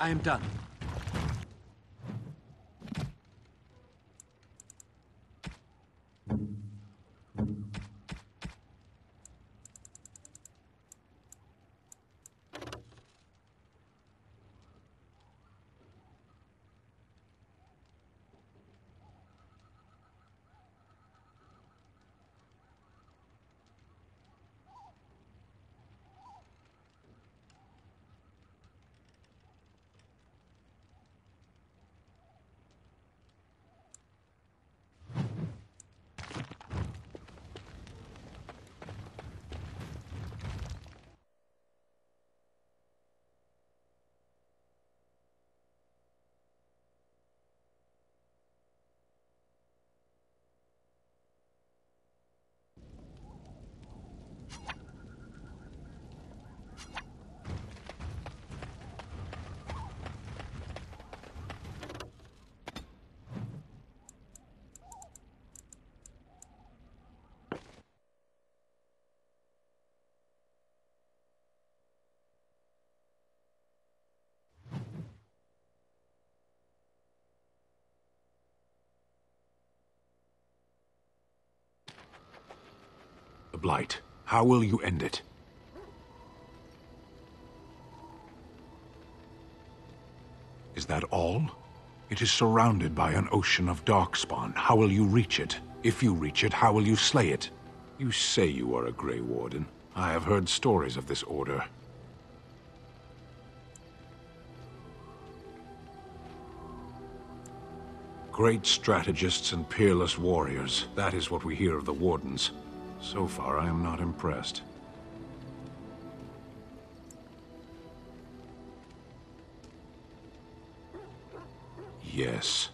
I am done. The Blight. How will you end it? Is that all? It is surrounded by an ocean of darkspawn. How will you reach it? If you reach it, how will you slay it? You say you are a Grey Warden. I have heard stories of this order. Great strategists and peerless warriors. That is what we hear of the Wardens. So far, I am not impressed. Yes.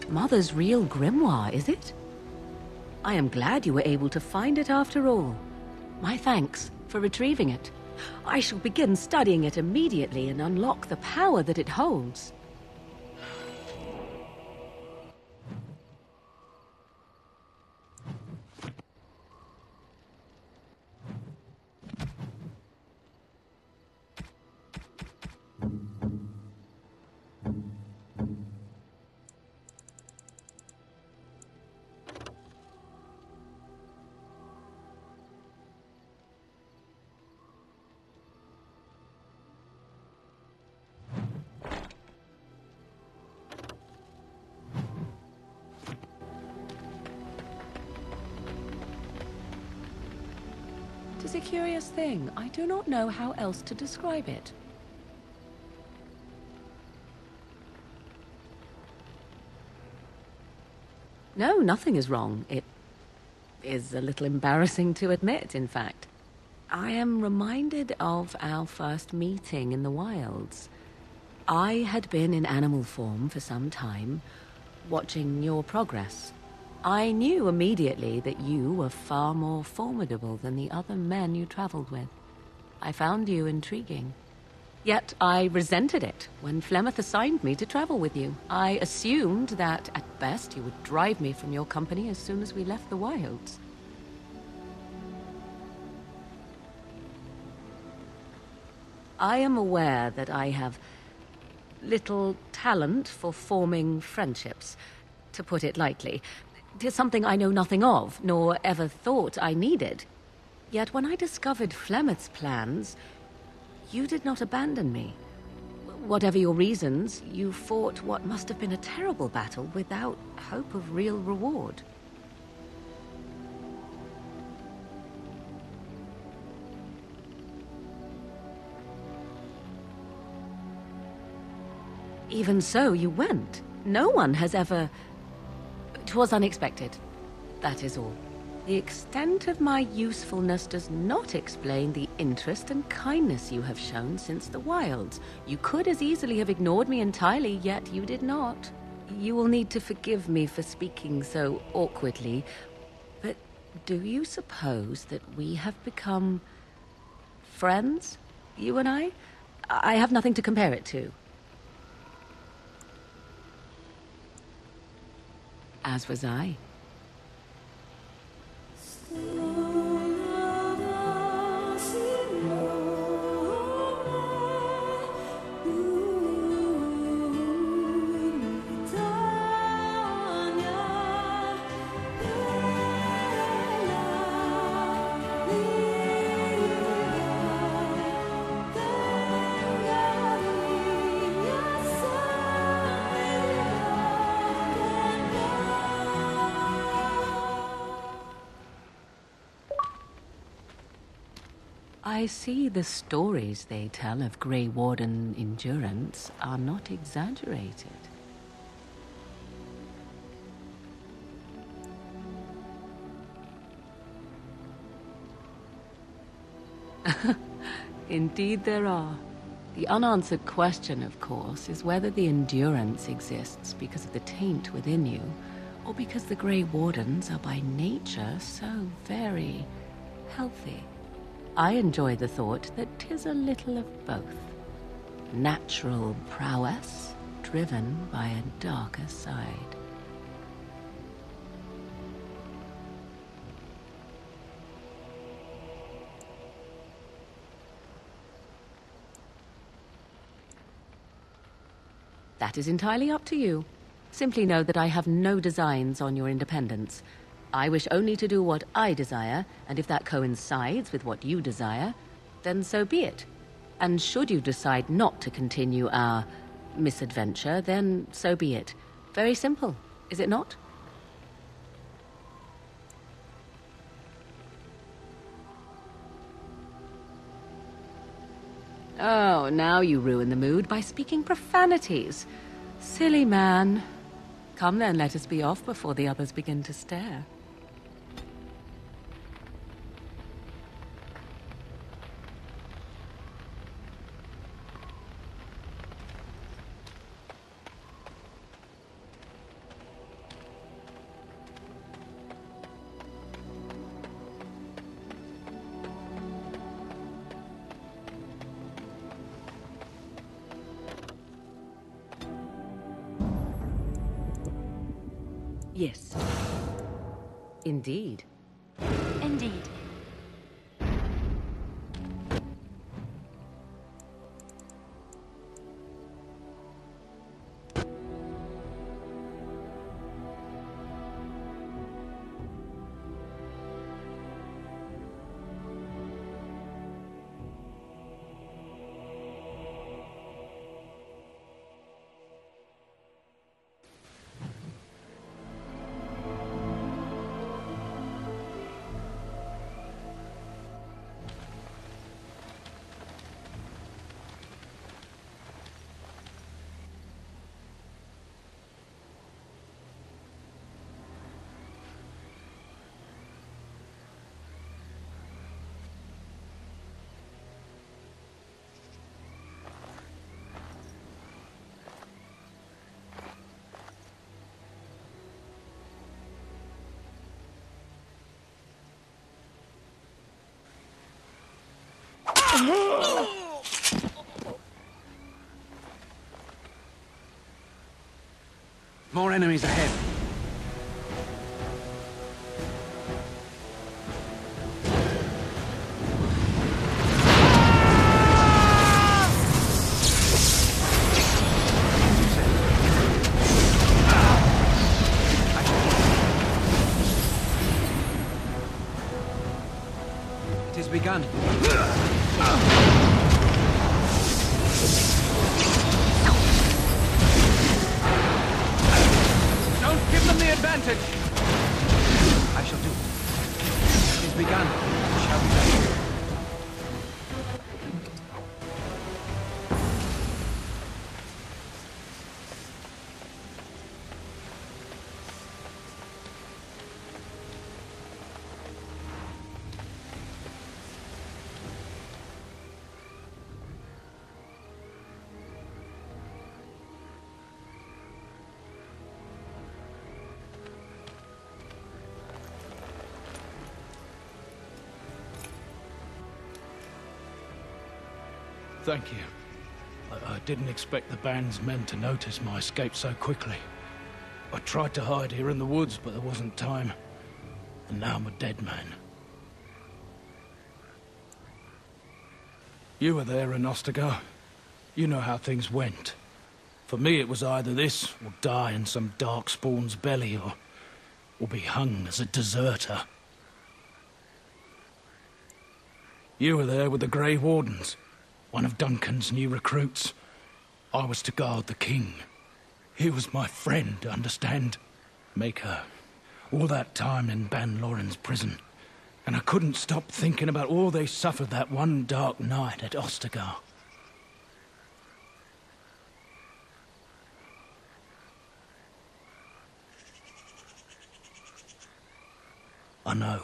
Mother's real grimoire, is it? I am glad you were able to find it after all. My thanks for retrieving it. I shall begin studying it immediately and unlock the power that it holds. is a curious thing. I do not know how else to describe it. No, nothing is wrong. It is a little embarrassing to admit, in fact. I am reminded of our first meeting in the wilds. I had been in animal form for some time, watching your progress. I knew immediately that you were far more formidable than the other men you traveled with. I found you intriguing. Yet I resented it when Flemeth assigned me to travel with you. I assumed that, at best, you would drive me from your company as soon as we left the wilds. I am aware that I have little talent for forming friendships, to put it lightly. 'Tis something I know nothing of, nor ever thought I needed. Yet when I discovered Flemeth's plans, you did not abandon me. Whatever your reasons, you fought what must have been a terrible battle without hope of real reward. Even so, you went. No one has ever... It was unexpected. That is all. The extent of my usefulness does not explain the interest and kindness you have shown since the wilds. You could as easily have ignored me entirely, yet you did not. You will need to forgive me for speaking so awkwardly, but do you suppose that we have become friends, you and I? I have nothing to compare it to. As was I. I see the stories they tell of Grey Warden endurance are not exaggerated. Indeed there are. The unanswered question, of course, is whether the endurance exists because of the taint within you, or because the Grey Wardens are by nature so very healthy. I enjoy the thought that 'tis a little of both. Natural prowess, driven by a darker side. That is entirely up to you. Simply know that I have no designs on your independence. I wish only to do what I desire, and if that coincides with what you desire, then so be it. And should you decide not to continue our misadventure, then so be it. Very simple, is it not? Oh, now you ruin the mood by speaking profanities. Silly man. Come then, let us be off before the others begin to stare. Yes. Indeed. Indeed. More enemies ahead. It has begun. Give them the advantage! I shall do it. It is begun. It shall be done. Thank you. I didn't expect the band's men to notice my escape so quickly. I tried to hide here in the woods, but there wasn't time. And now I'm a dead man. You were there in Ostagar. You know how things went. For me, it was either this, or die in some darkspawn's belly, or be hung as a deserter. You were there with the Grey Wardens. One of Duncan's new recruits. I was to guard the king. He was my friend, understand? Maker. All that time in Ban Loren's prison. And I couldn't stop thinking about all they suffered that one dark night at Ostagar. I know.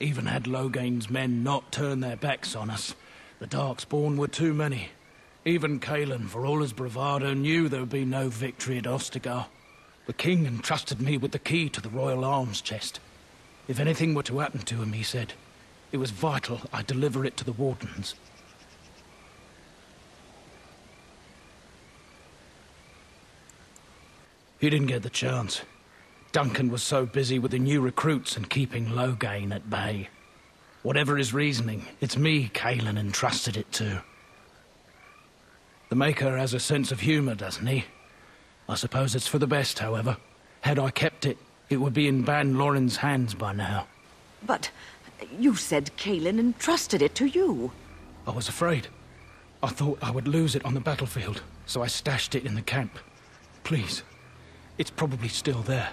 Even had Logain's men not turned their backs on us, the Darkspawn were too many. Even Cailan, for all his bravado, knew there would be no victory at Ostagar. The king entrusted me with the key to the royal arms chest. If anything were to happen to him, he said, it was vital I deliver it to the Wardens. He didn't get the chance. Duncan was so busy with the new recruits and keeping Logain at bay. Whatever his reasoning, it's me Cailan entrusted it to. The Maker has a sense of humor, doesn't he? I suppose it's for the best, however. Had I kept it, it would be in Ban Loren's hands by now. But you said Cailan entrusted it to you. I was afraid. I thought I would lose it on the battlefield, so I stashed it in the camp. Please, it's probably still there.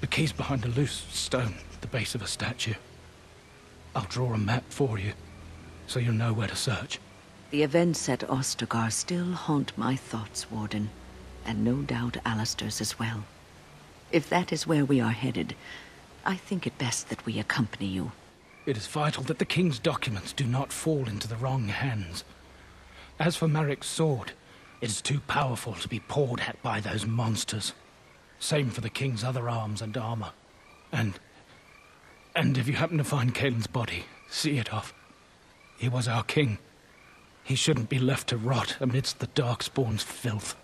The key's behind a loose stone at the base of a statue. I'll draw a map for you, so you'll know where to search. The events at Ostagar still haunt my thoughts, Warden, and no doubt Alistair's as well. If that is where we are headed, I think it best that we accompany you. It is vital that the king's documents do not fall into the wrong hands. As for Marik's sword, it is too powerful to be pawed at by those monsters. Same for the king's other arms and armor. And if you happen to find Cailan's body, see it off. He was our king. He shouldn't be left to rot amidst the Darkspawn's filth.